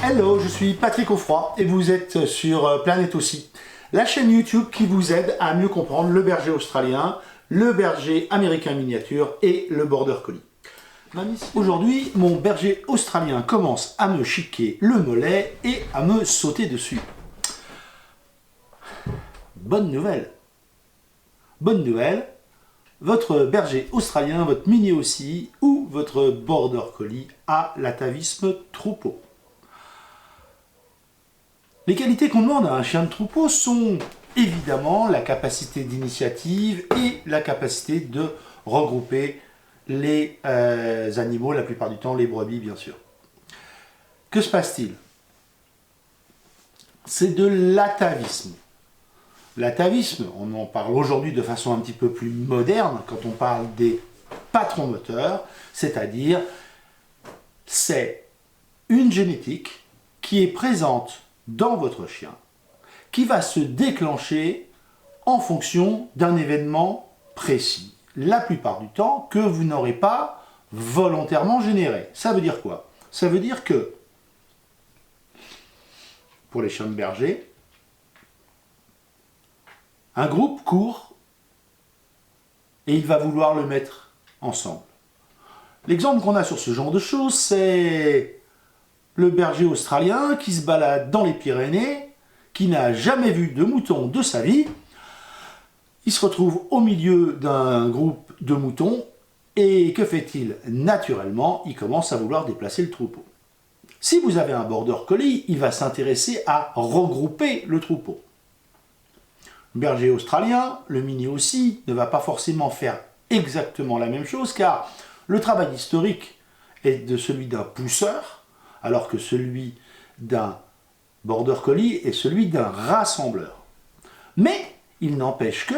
Hello, je suis Patrick Offroy et vous êtes sur Planète Aussi, la chaîne YouTube qui vous aide à mieux comprendre le berger australien, le berger américain miniature et le border collie. Aujourd'hui, mon berger australien commence à me chiquer le mollet et à me sauter dessus. Bonne nouvelle. Bonne nouvelle, votre berger australien, votre mini aussi ou votre border collie a l'atavisme troupeau. Les qualités qu'on demande à un chien de troupeau sont évidemment la capacité d'initiative et la capacité de regrouper les animaux, la plupart du temps les brebis bien sûr. Que se passe-t-il? C'est de l'atavisme. L'atavisme, on en parle aujourd'hui de façon un petit peu plus moderne quand on parle des patrons moteurs, c'est-à-dire c'est une génétique qui est présente dans votre chien, qui va se déclencher en fonction d'un événement précis, la plupart du temps que vous n'aurez pas volontairement généré. Ça veut dire quoi? Ça veut dire que, pour les chiens de berger, un groupe court et il va vouloir le mettre ensemble. L'exemple qu'on a sur ce genre de choses, c'est le berger australien qui se balade dans les Pyrénées, qui n'a jamais vu de mouton de sa vie. Il se retrouve au milieu d'un groupe de moutons et que fait-il? Naturellement, il commence à vouloir déplacer le troupeau. Si vous avez un border collie, il va s'intéresser à regrouper le troupeau. Le berger australien, le mini aussi, ne va pas forcément faire exactement la même chose car le travail historique est de celui d'un pousseur, alors que celui d'un border collie est celui d'un rassembleur. Mais il n'empêche que,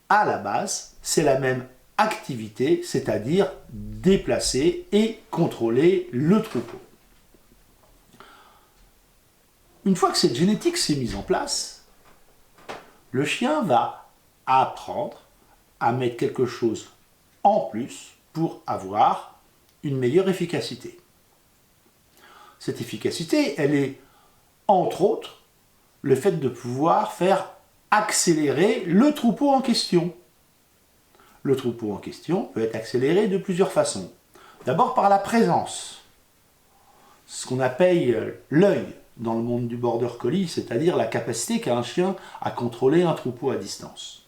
à la base, c'est la même activité, c'est-à-dire déplacer et contrôler le troupeau. Une fois que cette génétique s'est mise en place, le chien va apprendre à mettre quelque chose en plus pour avoir une meilleure efficacité. Cette efficacité, elle est, entre autres, le fait de pouvoir faire accélérer le troupeau en question. Le troupeau en question peut être accéléré de plusieurs façons. D'abord par la présence, ce qu'on appelle l'œil dans le monde du border collie, c'est-à-dire la capacité qu'a un chien à contrôler un troupeau à distance.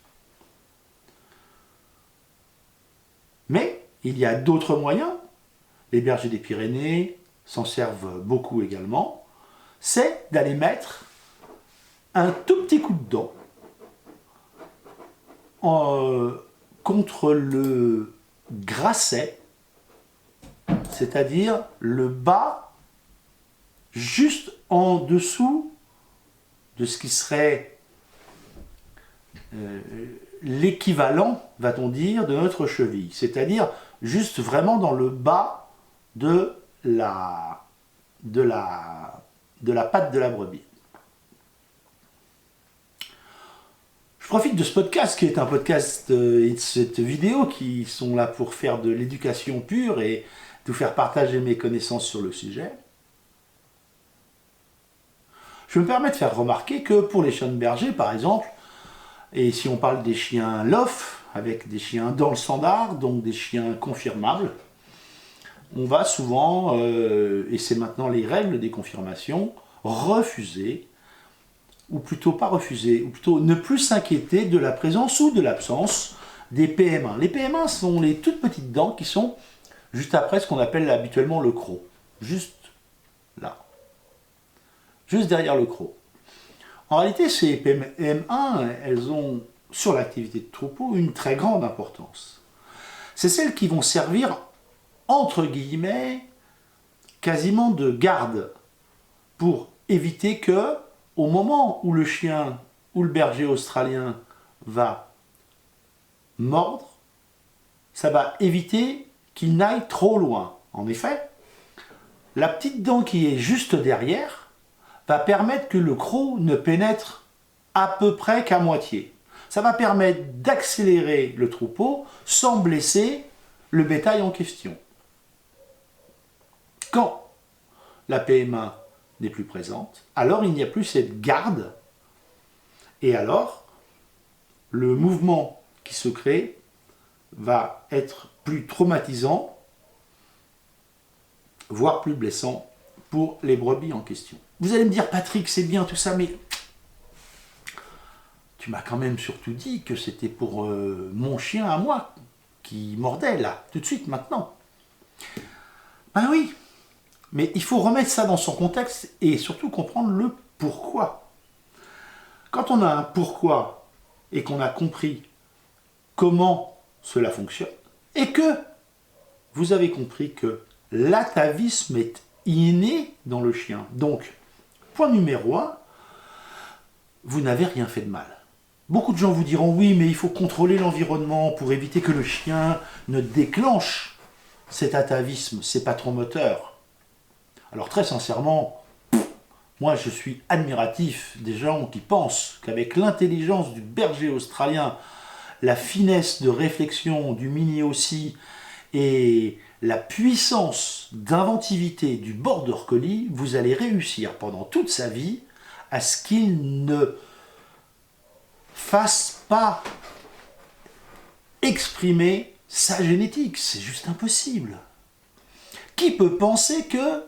Mais il y a d'autres moyens. Les bergers des Pyrénées s'en servent beaucoup également, c'est d'aller mettre un tout petit coup de dent contre le grasset, c'est-à-dire le bas juste en dessous de ce qui serait l'équivalent, va-t-on dire, de notre cheville, c'est-à-dire juste vraiment dans le bas de la patte de la brebis. Je profite de ce podcast qui est un podcast et de cette vidéo qui sont là pour faire de l'éducation pure et vous faire partager mes connaissances sur le sujet. Je me permets de faire remarquer que pour les chiens de berger par exemple, et si on parle des chiens LOF, avec des chiens dans le standard, donc des chiens confirmables, on va souvent, et c'est maintenant les règles des confirmations, refuser, ou plutôt pas refuser, ou plutôt ne plus s'inquiéter de la présence ou de l'absence des PM1. Les PM1 sont les toutes petites dents qui sont juste après ce qu'on appelle habituellement le croc. Juste là. Juste derrière le croc. En réalité, ces PM1, elles ont, sur l'activité de troupeau, une très grande importance. C'est celles qui vont servir entre guillemets, quasiment de garde pour éviter que, au moment où le chien ou le berger australien va mordre, ça va éviter qu'il n'aille trop loin. En effet, la petite dent qui est juste derrière va permettre que le croc ne pénètre à peu près qu'à moitié. Ça va permettre d'accélérer le troupeau sans blesser le bétail en question. Quand la PMA n'est plus présente, alors il n'y a plus cette garde, et alors le mouvement qui se crée va être plus traumatisant, voire plus blessant pour les brebis en question. Vous allez me dire, Patrick, c'est bien tout ça, mais tu m'as quand même surtout dit que c'était pour mon chien à moi qui mordait là, tout de suite, maintenant. Ben oui, mais il faut remettre ça dans son contexte et surtout comprendre le pourquoi. Quand on a un pourquoi et qu'on a compris comment cela fonctionne, et que vous avez compris que l'atavisme est inné dans le chien. Donc, point numéro 1, vous n'avez rien fait de mal. Beaucoup de gens vous diront oui, mais il faut contrôler l'environnement pour éviter que le chien ne déclenche cet atavisme, ces patrons moteurs. Alors très sincèrement, moi je suis admiratif des gens qui pensent qu'avec l'intelligence du berger australien, la finesse de réflexion du mini aussi et la puissance d'inventivité du border collie, vous allez réussir pendant toute sa vie à ce qu'il ne fasse pas exprimer sa génétique. C'est juste impossible. Qui peut penser que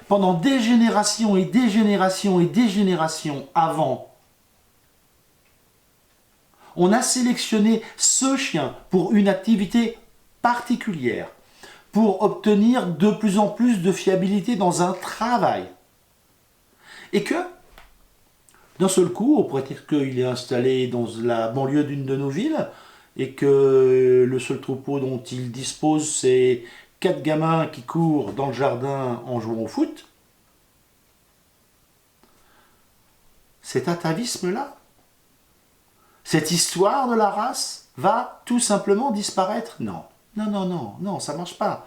pendant des générations et des générations et des générations avant, on a sélectionné ce chien pour une activité particulière, pour obtenir de plus en plus de fiabilité dans un travail. Et que, d'un seul coup, au prétexte qu'il est installé dans la banlieue d'une de nos villes, et que le seul troupeau dont il dispose, c'est 4 gamins qui courent dans le jardin en jouant au foot, cet atavisme-là, cette histoire de la race va tout simplement disparaître. Non, non, non, non, non, ça ne marche pas.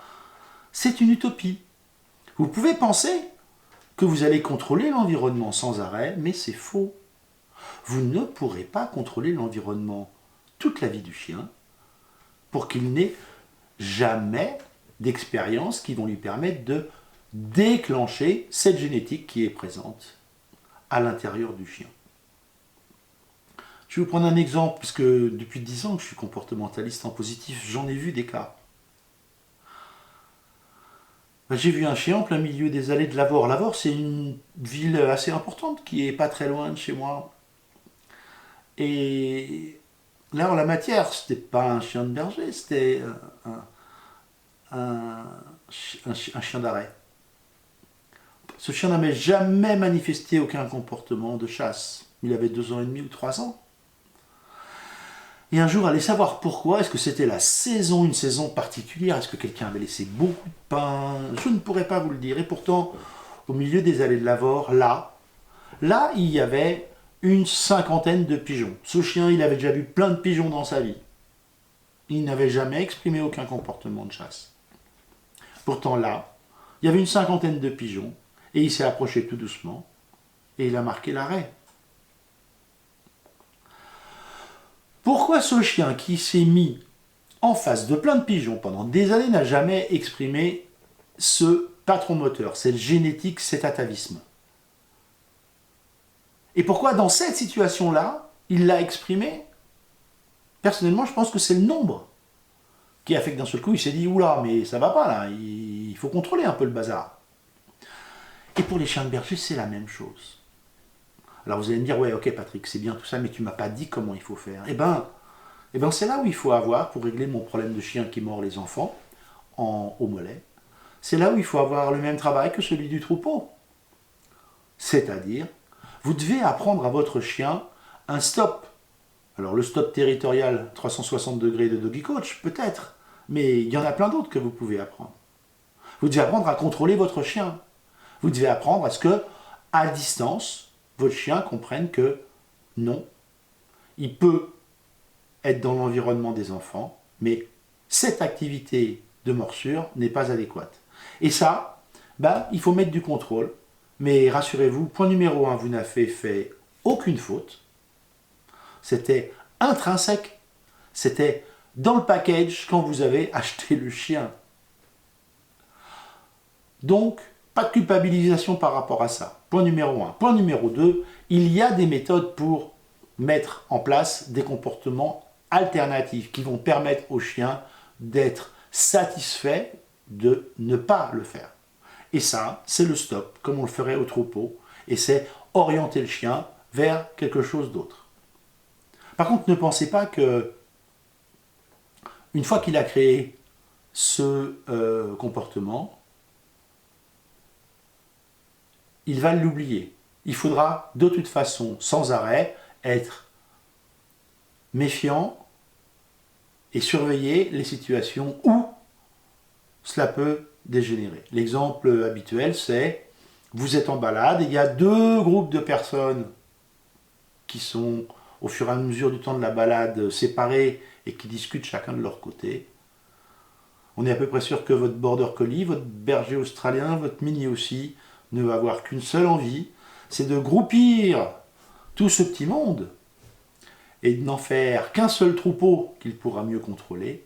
C'est une utopie. Vous pouvez penser que vous allez contrôler l'environnement sans arrêt, mais c'est faux. Vous ne pourrez pas contrôler l'environnement toute la vie du chien pour qu'il n'ait jamais d'expériences qui vont lui permettre de déclencher cette génétique qui est présente à l'intérieur du chien. Je vais vous prendre un exemple, parce que depuis 10 ans que je suis comportementaliste en positif, j'en ai vu des cas. J'ai vu un chien en plein milieu des allées de Lavore. Lavore, c'est une ville assez importante qui est pas très loin de chez moi. Et là, en la matière, c'était pas un chien de berger, c'était un chien d'arrêt. Ce chien n'avait jamais manifesté aucun comportement de chasse. Il avait 2 ans et demi ou 3 ans. Et un jour, allez savoir pourquoi. Est-ce que c'était la saison, une saison particulière? Est-ce que quelqu'un avait laissé beaucoup de pain? Je ne pourrais pas vous le dire. Et pourtant, au milieu des allées de Lavore, là, il y avait une 50aine de pigeons. Ce chien, il avait déjà vu plein de pigeons dans sa vie. Il n'avait jamais exprimé aucun comportement de chasse. Pourtant, là, il y avait une 50aine de pigeons. Et il s'est approché tout doucement. Et il a marqué l'arrêt. Pourquoi ce chien qui s'est mis en face de plein de pigeons pendant des années n'a jamais exprimé ce patron moteur, cette génétique, cet atavisme? Et pourquoi dans cette situation-là, il l'a exprimé? Personnellement, je pense que c'est le nombre qui a fait que d'un seul coup, il s'est dit « Oula, mais ça va pas là, il faut contrôler un peu le bazar ». Et pour les chiens de berger, c'est la même chose. Alors vous allez me dire, ouais, ok Patrick, c'est bien tout ça, mais tu m'as pas dit comment il faut faire. Eh ben c'est là où il faut avoir, pour régler mon problème de chien qui mord les enfants au mollet, c'est là où il faut avoir le même travail que celui du troupeau. C'est-à-dire, vous devez apprendre à votre chien un stop. Alors le stop territorial 360 degrés de Doggy Coach, peut-être, mais il y en a plein d'autres que vous pouvez apprendre. Vous devez apprendre à contrôler votre chien. Vous devez apprendre à ce que, à distance, votre chien comprenne que non, il peut être dans l'environnement des enfants, mais cette activité de morsure n'est pas adéquate. Et ça, il faut mettre du contrôle. Mais rassurez-vous, point numéro 1, vous n'avez fait aucune faute. C'était intrinsèque. C'était dans le package quand vous avez acheté le chien. Donc, pas de culpabilisation par rapport à ça. Point numéro 1. Point numéro 2, il y a des méthodes pour mettre en place des comportements alternatifs qui vont permettre au chien d'être satisfait de ne pas le faire. Et ça, c'est le stop, comme on le ferait au troupeau, et c'est orienter le chien vers quelque chose d'autre. Par contre, ne pensez pas que, une fois qu'il a créé ce comportement, il va l'oublier. Il faudra de toute façon, sans arrêt, être méfiant et surveiller les situations où cela peut dégénérer. L'exemple habituel, c'est vous êtes en balade et il y a deux groupes de personnes qui sont au fur et à mesure du temps de la balade séparés et qui discutent chacun de leur côté. On est à peu près sûr que votre border collie, votre berger australien, votre mini aussi, ne va avoir qu'une seule envie, c'est de groupir tout ce petit monde et de n'en faire qu'un seul troupeau qu'il pourra mieux contrôler.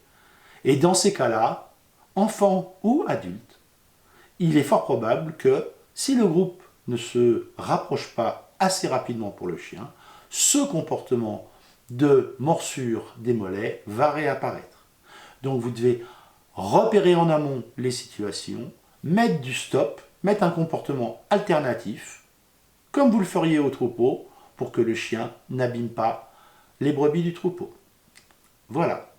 Et dans ces cas-là, enfant ou adulte, il est fort probable que si le groupe ne se rapproche pas assez rapidement pour le chien, ce comportement de morsure des mollets va réapparaître. Donc vous devez repérer en amont les situations, mettre du stop, mettre un comportement alternatif, comme vous le feriez au troupeau, pour que le chien n'abîme pas les brebis du troupeau. Voilà.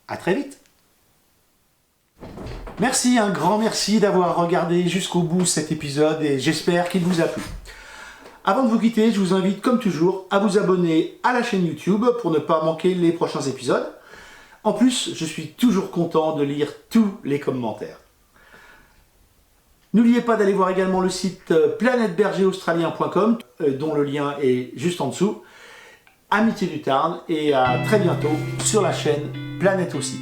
À très vite. Merci, un grand merci d'avoir regardé jusqu'au bout cet épisode et j'espère qu'il vous a plu. Avant de vous quitter, je vous invite comme toujours à vous abonner à la chaîne YouTube pour ne pas manquer les prochains épisodes. En plus, je suis toujours content de lire tous les commentaires. N'oubliez pas d'aller voir également le site planetbergeraustralien.com dont le lien est juste en dessous. Amitié du Tarn et à très bientôt sur la chaîne Planète aussi.